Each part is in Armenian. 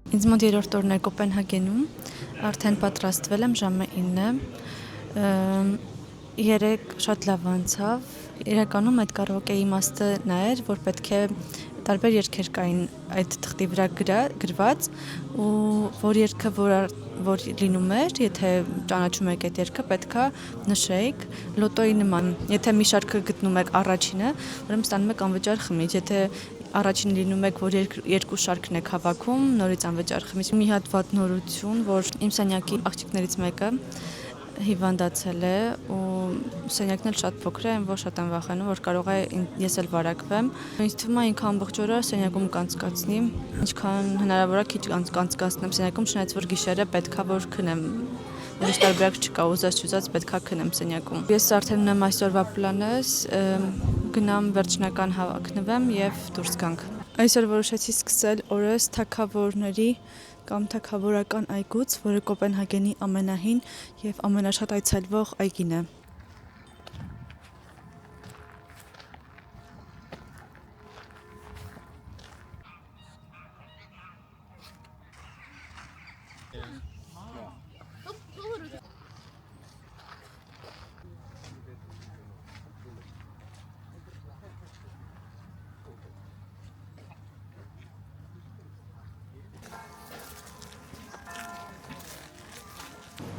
Ինձ մոտ երրորդ օրն է Կոպենհագենում, արդեն պատրաստվել եմ, ժամը 9-է, երեկ շատ լավ անցավ, իրականում այդ կարաոկեի իմաստը նա էր, որ պետք է տարբեր երգեր կային այդ թղթի վրա գրված ու որ երգը որ լինում էր, եթե ճանաչում եք այդ երգը, պետքա նշեիք լոտոյի նման, եթե մի շարքը գտնում եք առաջինը, ուրեմն ստանում եք անվճար խմիչ, եթե առաջին լինում եք, որ երկու շարքն եք հավաքում, նորից անվճար խմիչ։ Մի հատ վատ նորություն, որ իմ սենյակի աղջիկներից մեկը հիվանդացել է ու սենյակն էլ շատ փոքր է, որ շատ եմ վախենում, որ կարող է ես էլ վարակվեմ։ Ինձ թվում է ինքը ամբողջ օրը սենյակում կանցկացնի, ինչքան հնարավոր է քիչ կանցկացնեմ սենյակում, չնայած որ գիշերը պետքա որ քնեմ։ Ուրիշ տարբերակ չկա, ուզած պետքա քնեմ սենյակում։ Ես արդեն ունեմ այսօրվա պլանս, գնամ վերջնական հավաքնվեմ եւ դուրս գանք։ Այսօր որոշեցի սկսել օրս թագավորների կամ թագավորական այգուց, որը Կոպենհագենի ամենահին եւ ամենաշատ այցելվող այգին է։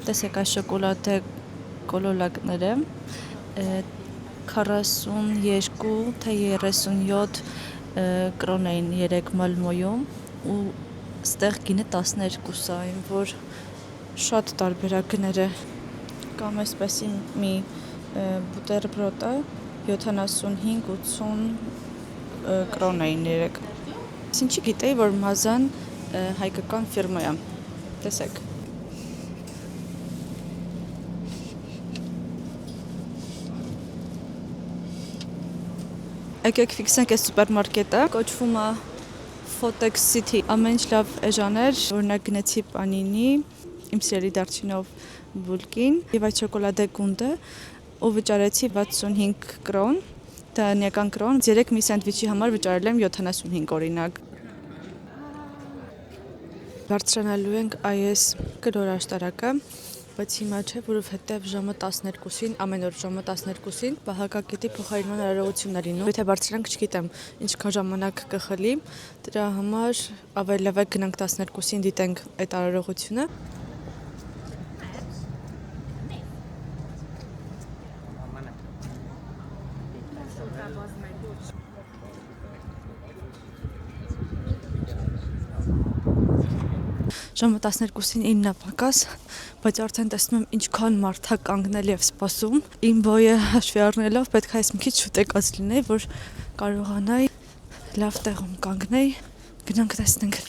Տեսեք այս շոկոլադե կոլոլակները 42 թե 37 կրոն էին 3 մալմոյում ու ստեղ գինը 12-ային, որ շատ տարբերակ գները կամ այսպեսի մի բուտերբրոդը 75-80 կրոն էին 3։ Ինչի գիտեի, որ մազան հայկական ֆիրմա է, տեսեք։ Եկեք ֆիքսենք այս սուպերմարկետը, կոչվում է Fotex City, ամեն ինչ լավ էժաներ, օրինակ գնեցի պանինի, իմ սիրելի դարչինով բուլկին եւ այդ շոկոլադե գունդը ու վճարեցի 65 կրոն, դանիական կրոն, 3 մի սենդվիչի համար վճարել եմ 75 օրինակ։ Բարձրանալու ենք այս կլոր աշտարակը, բայց հիմա չէ, որովհետև ժամը 12-ին, ամեն օր ժամը 12-ին պահակակետի փոխարինման արարողությունն է լինում։ Եթե բարձրանանք, չգիտեմ, ինչքան ժամանակ կխլի, դրա համար ավելի լավ է գնանք 12-ին դիտենք այդ արարողությունը։ Ժամը 12-ին 9-ը պակաս, բայց արդեն տեսնում եմ ինչքան մարդ է կանգնել եւ սպասում։ Իմ բոյը հաշվի առնելով պետք է այս մի քիչ շուտեկած լինեի, որ կարողանայի լավ տեղում կանգնել, գնանք տեսնենք։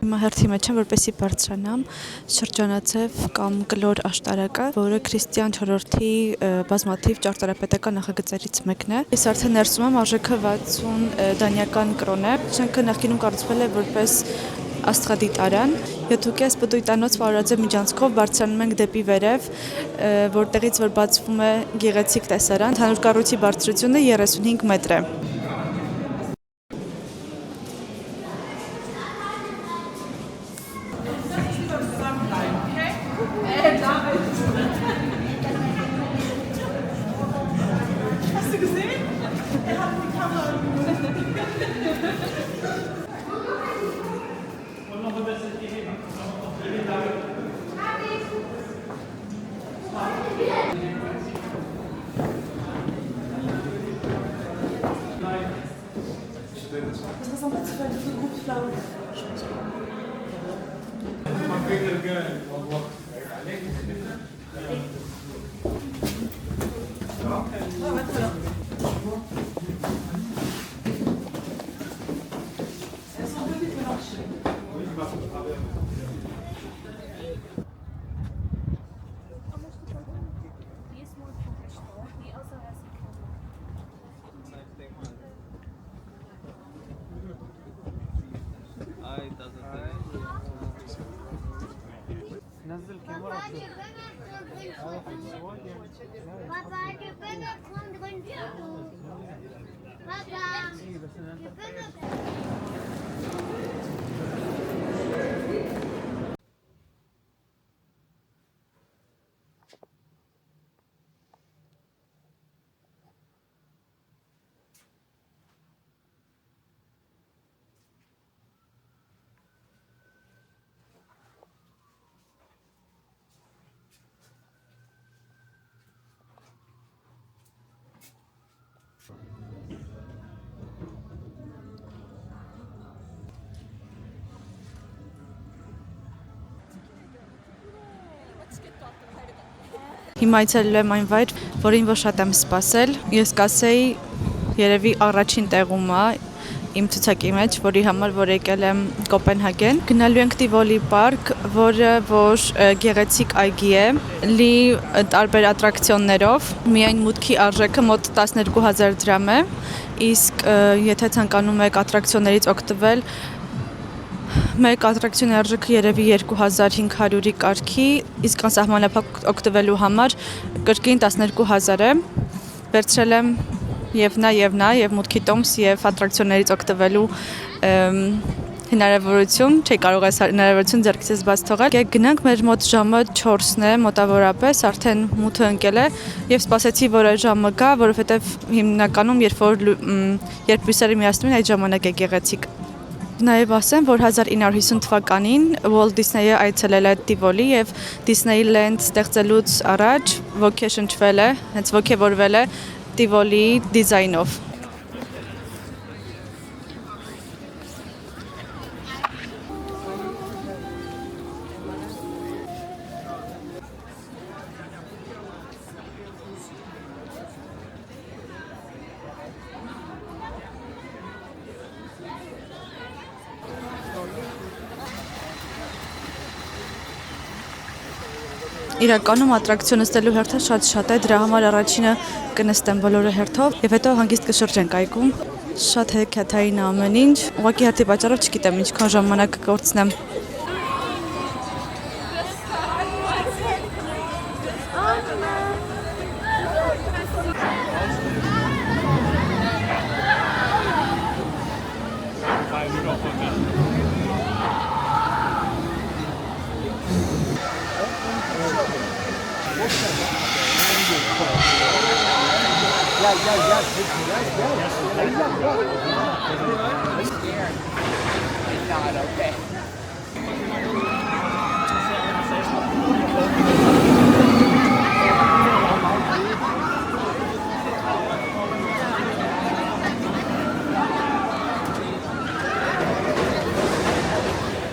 Հիմա հերթի մեջ եմ, որպեսի բարձրանամ շրջանաձև կամ կլոր աշտարակը, որը Քրիստիան IV-ի բազմաթիվ ճարտարապետական նախագծերից մեկն է։ Ես արդեն ներսում եմ, արժեքը 60 դանիական կրոն է։ Շենքը նախկինում կառուցվել է որպես աստղադիտարան։ Յոթուկես պտույտանոց վարորաձև միջանցքով բարձրանում ենք դեպի վերև, որտեղից որ բացվում է գեղեցիկ տեսարան։ Ընդհանուր կառույցի բարձրությունը 35 մետր է։ Hast du gesehen? Հիմա այցելել եմ այն վայր, որին որ շատ եմ սպասել։ Ես կասեի երևի առաջին տեղում է իմ ցուցակի մեջ, որի համար որ եկել եմ Կոպենհագեն։ Գնալու ենք Տիվոլի պարկ, որը որ գեղեցիկ այգի է, լի տարբեր ատրակցիոններով։ Միայն մուտքի արժեքը մոտ 12000 դրամ է, իսկ եթե ցանկանում եք ատրակցիոններից օգտվել, մեկ ատրակցիոնի արժեքը երևի 2500-ի կարգի, իսկ անսահմանափակ օգտվելու համար կրկին 12000 է։ Վերցրել եմ եւ մուտքի տոմս եւ ատրակցիոններից օգտվելու հնարավորություն, չի կարող այս հնարավորություն ձեռքից բաց թողել։ Գնանք, մեր մոտ ժամը 4-ն է մոտավորապես, արդեն մութը ընկել է եւ սպասեցի, որ այդ ժամը գա, որովհետեւ հիմնականում երբ լույսերը միացնում են, այդ ժամանակ է գեղեցիկ։ Նաև ասեմ, որ 1950 թվականին Walt Disney-ը այցելել է Տիվոլի եւ Disneyland ստեղծելուց առաջ ոգեշնչվել է, հենց ոգևորվել է Տիվոլի դիզայնով։ Իրականում ատրակցիոն նստելու հերթը շատ է, դրա համար առաջինը կնստեմ բոլորը հերթով եւ հետո հանգիստ կշրջենք այգում։ Շատ հեքիաթային ամեն ինչ, ուղղակի հերթի պատճառով չգիտեմ ինչքան ժամանակ կկորցնեմ։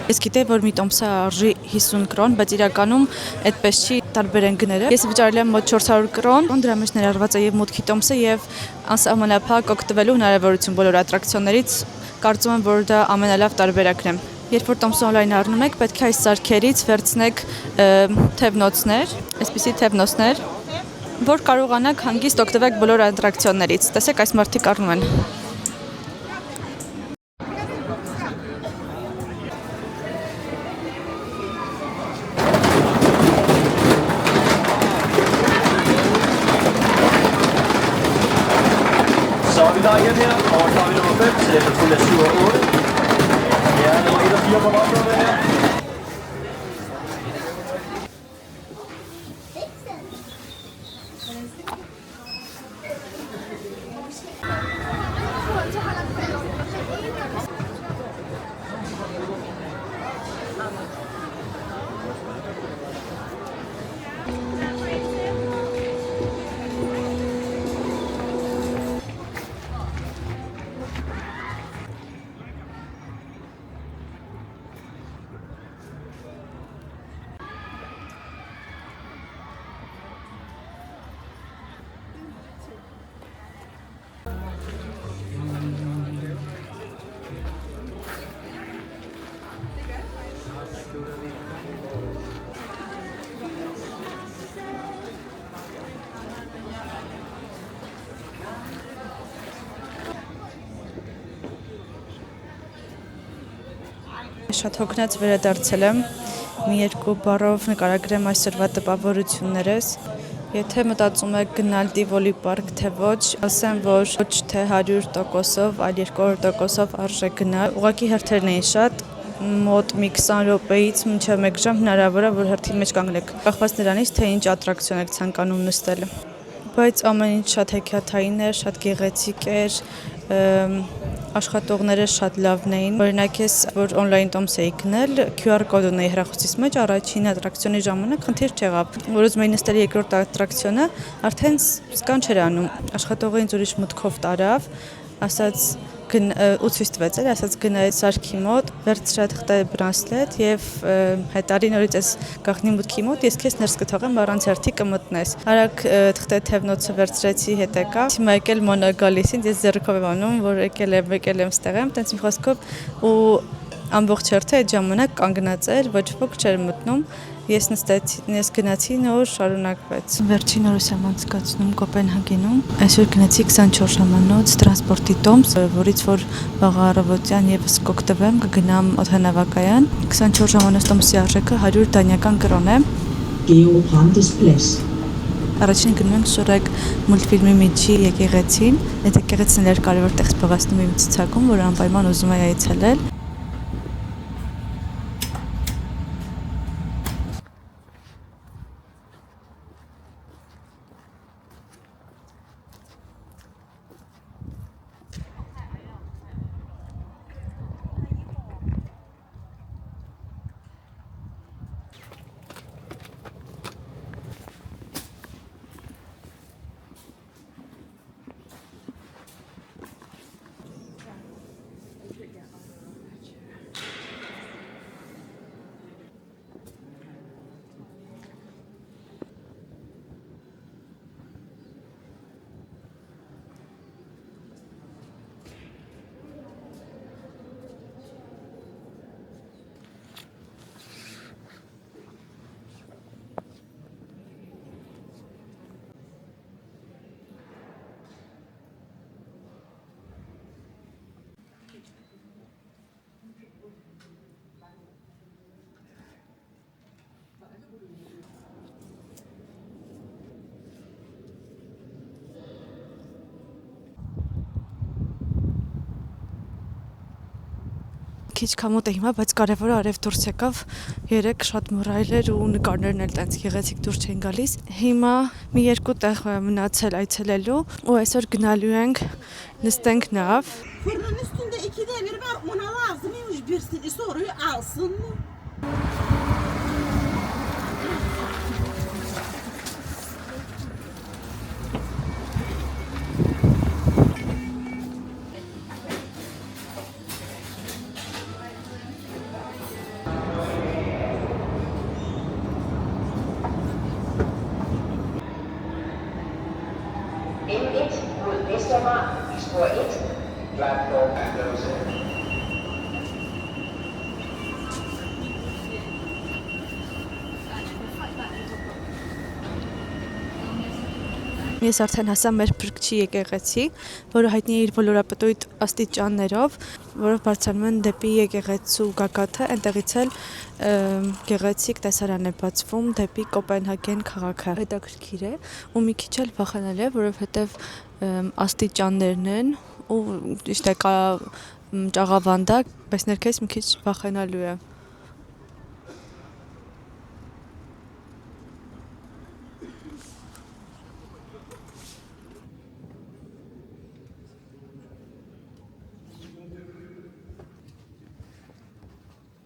Ես գիտեի, որ մի տոմսը արժի 50 կրոն, բայց իրականում այդպես չի, տարբեր են գները։ Ես վճարել եմ մոտ 400 կրոն, դրա մեջ ներառված է եւ մուտքի տոմսը եւ անսահմանափակ օգտվելու հնարավորություն բոլոր ատրակցիոններից, կարծում եմ, որ դա ամենալավ տարբերակն է։ Երբ որ տոմսը օնլայն առնում եք, պետք է այս սարքերից վերցնեք թևնոցներ, այսպիսի թևնոցներ, որ կարողանաք հանգիստ օգտվել բոլոր ատրակցիոններից։ Տեսեք, այս մարդիկ առնում են։ Dagen her, og så har vi nummer 5, så det er til 7 og 8. Ja, nummer 1 og 4 på baggrundet her. շատ հոգնած վերադարձել եմ։ Մի երկու բառով նկարագրեմ այսօրվա տպավորություններս։ Եթե մտածում եք գնալ Տիվոլի պարկ, թե ոչ, ասեմ, որ ոչ թե 100%-ով, այլ 200%-ով արժե գնալ։ Ուղղակի հերթերն էին շատ, մոտ մի 20 րոպեից մինչև 1 ժամ հնարավոր է, որ հերթի մեջ կանգնեք։ Կախված նրանից, թե ինչ ատրակցիոն եք ցանկանում նստել։ Բայց ամեն ինչ շատ հեքիաթային էր, շատ գեղեցիկ էր, աշխատողները շատ լավն էին։ Օրինակ ես, որ on-line տոմս էի գնել, QR կոդ ունեի հեռախոսից մեջ, առաջին ատրակցիոնի ժամանակ խնդիր չեղավ։ Որ ուզում էի նստել երկրորդ ատրակցիոնը, արդեն սկան չէր անում։ Աշխատողը ինձ ուրիշ մտքով տարավ, ասաց ու ցույց տվեց, ասաց գնայ սարքի մոտ, վերցրա թղթե բրանսլետ եւ հետարի նորից այս գաղտնի մուտքի մոտ ես քեզ ներս կթողեմ առանց հերթի կմտնես։ Արագ թղթե թևնոցը վերցրեցի, հետ եկա։ Հիմա եկել մոնա գալիս ինձ, ես ձեռքով եմ անում, որ եկել եմ ստեղ եմ, տենց մի խոսքով ու ամբողջ հերթը այդ ժամանակ կանգնած էր, ոչ ոք չէր մտնում։ Ես գնացի, նոր շարունակվեց։ Վերջին օրս եմ անցկացնում Կոպենհագենում։ Այսօր գնացի 24 ժամանոց տրանսպորտի տոմս, որից որ վաղ առավոտյան եւս կօգտվեմ, կգնամ օդանավակայան։ 24 ժամանոց տոմսի արժեքը 100 դանիական կրոն է։ Առաջին գնում ենք Շրեք մուլտֆիլմի միջի եկեղեցին։ Այդ եկեղեցին էր կարևոր տեղ զբաղեցնում իմ ցուցակում, որ անպայման ուզում եի այցելել։ Քիչ կամոտ է հիմա, բայց կարևորը արև դուրս եկավ, երեք շատ մռայլ էր ու նկարներն էլ տենց գեղեցիկ դուրս չեն գալիս։ Հիմա մի երկու տեղ մնացել այցելելու ու այսօր գնալու ենք նստենք նավ։ Fırının üstünde 2 demir var, ona lazımymış birisini soruyu alsın mı? M1 mod Vestermark i spor 1. Platform closing. Ես արդեն հասա մեր փրկչի եկեղեցի, որը հայտնի է իր ոլորապտույտ աստիճաններով, որով բարձրանում են դեպի եկեղեցու գագաթը, այնտեղից էլ գեղեցիկ տեսարան է բացվում դեպի Կոպենհագեն քաղաքը։ Հետաքրքիր է ու մի քիչ էլ վախենալի է, որովհետև աստիճաններն են ու ճիշտ է կա ճաղավանդակ, բայց ներքևից մի քիչ վախենալու է։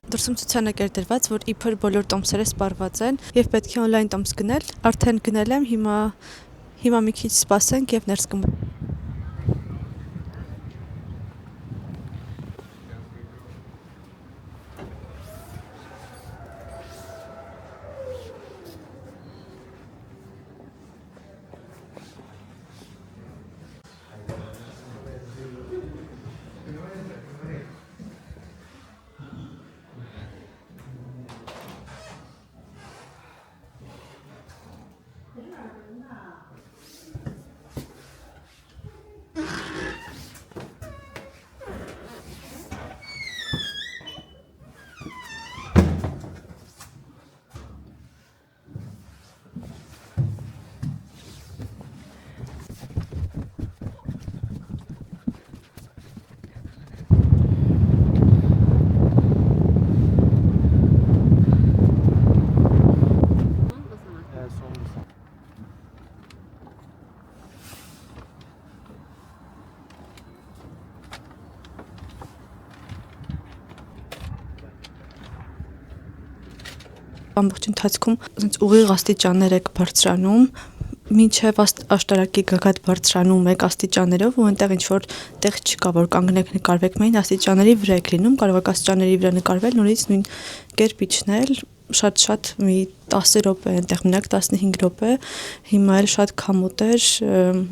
Դրսում ցուցանակ էր դրված, որ իբր բոլոր տոմսերը սպառված են եւ պետք է on-line տոմս գնել։ Արդեն գնել եմ, հիմա մի քիչ սպասենք եւ ներս կմտնենք։ ամբողջ ընթացքում ասենց ուղիղ աստիճաններ է բարձրանում, մինչև աշտարակի գագաթ բարձրանում եք աստիճաններով ու այնտեղ ինչ-որ տեղ չկա, որ կանգնեք նկարվեք, միայն աստիճանների վրա եք լինում, կարող եք աստիճանների վրա նկարվել, նորից նույն կերպ իջնել, շատ մի 10 րոպե, այնտեղ մենակ 15 րոպե, հիմա էլ շատ քամոտ էր,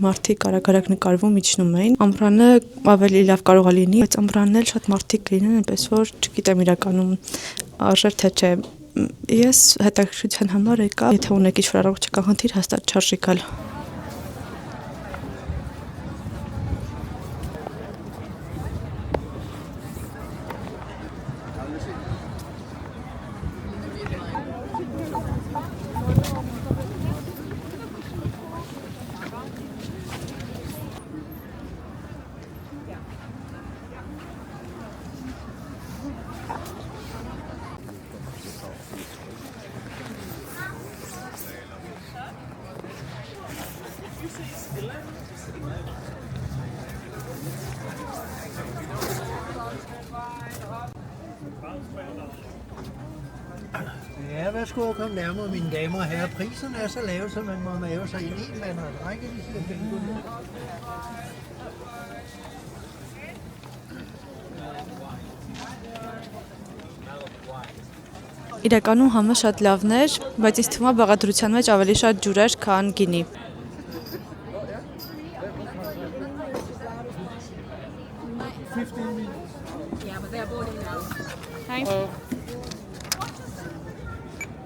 մարդիկ արագ նկարվում իջնում էին, ամռանը ավելի լավ կարող է լինի, բայց ամռանն էլ շատ մարդիկ լինեն, այնպես որ չգիտեմ իրականում արժեր թե չէ, ես հետաքրքրության համար եկա, եթե ունեք ինչ-որ առողջական խնդիր, հաստատ չարժի գալ։ Ja, værsgo at komme nærmere, mine damer og herrer. Prisen er så lav, så man må mave sig ind i, men række de siger penge. Իրականում համը շատ լավն էր, բայց ինձ թվում է բաղադրության մեջ ավելի շատ ջուր էր, քան գինի։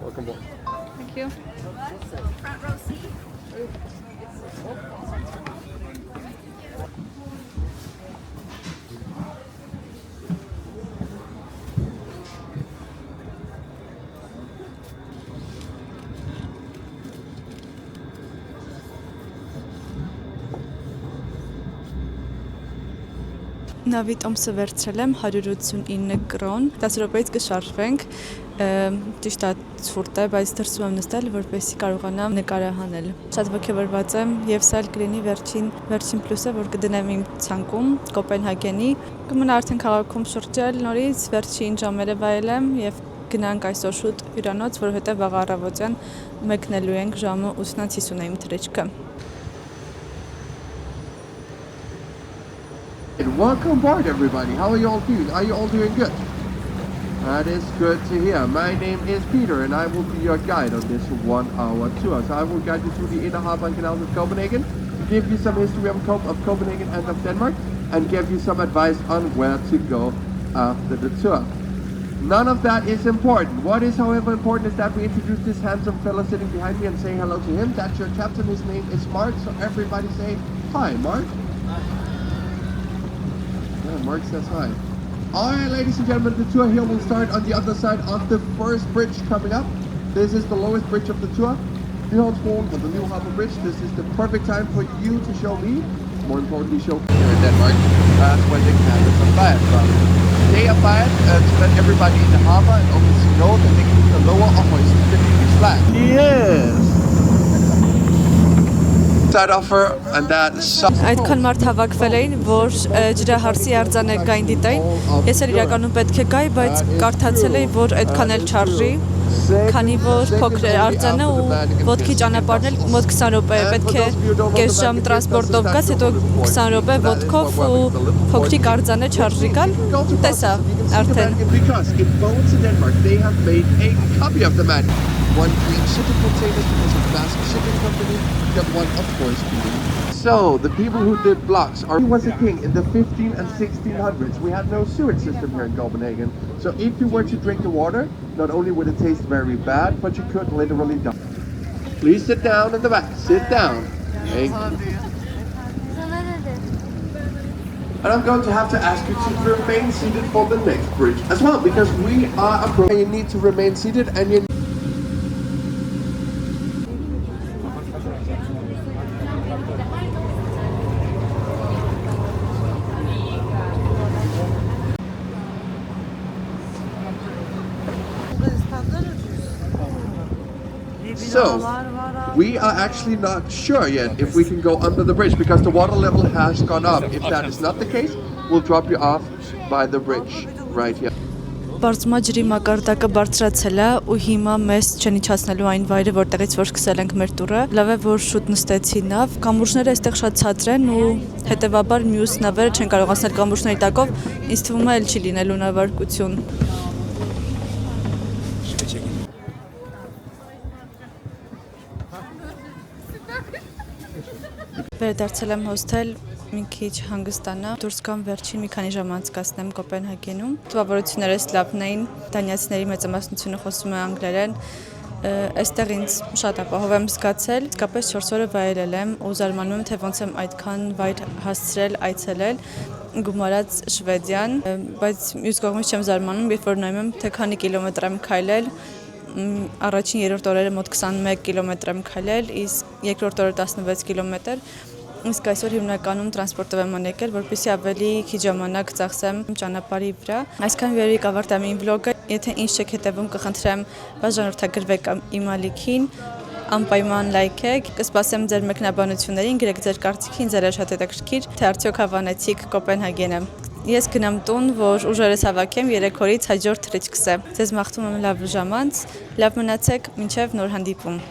Welcome back. Thank you. Նավի տոմսը վերցրել եմ 189 կրոն, 10 րոպեից կշարժվենք, ճիշտ է ցուրտ է, բայց դրսում եմ նստել, որպեսզի կարողանամ նկարահանել։ Շատ ողջավորված եմ եւ սա էլ կլինի վերջին պլյուսը, որ կդնեմ իմ ցանկում Կոպենհագենի։ Կմնա արդեն քաղաքում շրջել, նորից վերջին ժամերը վայելեմ եւ գնանք այսօր շուտ հյուրանոց, որովհետեւ վաղ առավոտյան մեկնելու ենք ժամը 8:50-ը իմ թռիչքը։ Welcome back, everybody. How are you all doing? Are you all doing good? That is good to hear. My name is Peter, and I will be your guide on this 1-hour tour. So I will guide you through the inner harbor and canals of Copenhagen, give you some history of Copenhagen and of Denmark, and give you some advice on where to go after the tour. None of that is important. What is, however, important is that we introduce this handsome fellow sitting behind me and say hello to him. That's your captain. His name is Mark. So everybody say hi, Mark. Mark says hi. Alright, ladies and gentlemen, the tour here will start on the other side of the first bridge coming up. This is the lowest bridge of the tour, Nyholmsbroen, or the New Harbour Bridge. This is the perfect time for you to show me, more importantly, show here in Denmark. That's when the cannons are fired from. They are fired to let everybody in the harbour and obviously know that they can either lower or hoist the Danish flag. Yes! Այդքան մարդ հավաքվել էին, որ ջրահարսի արձանը գային դիտային, ես էլ իրականում պետք է գայի, բայց կարդացել էի, որ այդքան էլ չարժի, քանի որ փոքր էր արձանը ու ոտքի ճանապարհն էլ մոտ 20 րոպե է, պետք է կես ժամ տրանսպորտով գաս, հետո 20 րոպե ոտքով ու փոքրիկ արձանը չարժի գալ, տեսա արդեն։ One being shipping containers because of Maersk Shipping Company, the one of course being. So, the people who did blocks he was a king in the 15 and 1600s. We had no sewage system here in Copenhagen. So if you were to drink the water, not only would it taste very bad, but you could literally die. Please sit down in the back. Sit down. Thank you. And I'm going to have to ask you to remain seated for the next bridge as well, because we are approaching. You need to remain seated and you So, we are actually not sure yet if we can go under the bridge because the water level has gone up. If that is not the case, we'll drop you off by the bridge right here. Պարզվում է ջրի մակարդակը բարձրացել է ու հիմա մեզ չեն իջացնելու այն վայրը, որտեղից որ սկսել ենք մեր տուրը։ Լավ է, որ շուտ նստեցի նավ։ Կամուրջները այստեղ շատ ցածր են ու հետևաբար մյուս նավերը չեն կարող անցնել կամուրջների տակով։ Ինձ թվում է էլ չի լինելու նավարկություն։ Վերադարձել եմ հոսթել մի քիչ հանգստանա, դուրս գամ վերջին մի քանի ժամ անցկացնեմ Կոպենհագենում։ Տպավորություններս լավն էին, դանիացիների մեծամասնությունը խոսում է անգլերեն, այստեղ ինձ շատ ապահով եմ զգացել, իսկապես 4 օրը վայելել եմ ու զարմանում եմ, թե ոնց եմ այդքան վայր հասցրել այցելել, գումարած Շվեդիան, բայց մյուս կողմից չեմ զարմանում, երբ որ նայում եմ, թե քանի կիլոմետր եմ քայլել, առաջին երրորդ օրերը մոտ 21 կիլոմետր եմ քայլել, իսկ երկրորդ օրը 16 կիլոմետր, իսկ այսօր հիմնականում տրանսպորտով եմ եկել, որպեսզի ավելի քիչ ժամանակ ծախսեմ ճանապարհի վրա։ Այսքան վերի կավարտեմ իմ վլոգը, եթե ինչ չեք հետևում, կխնդրեմ բաժանորդագրվեք իմ ալիքին, անպայման լայքեք, կսպասեմ ձեր մեկնաբանություններին, գրեք ձեր կարծիքին, ինձ շատ հետաքրքիր, թե արդյոք հավանեցիք Կոպենհագենը։ Ես գնամ տուն, որ ուժերս հավաքեմ 3 օրից հաջորդ թռիչքս է։ Ձեզ մաղթում եմ լավ ժամանց, լավ մնացեք, մինչև նոր հանդիպում։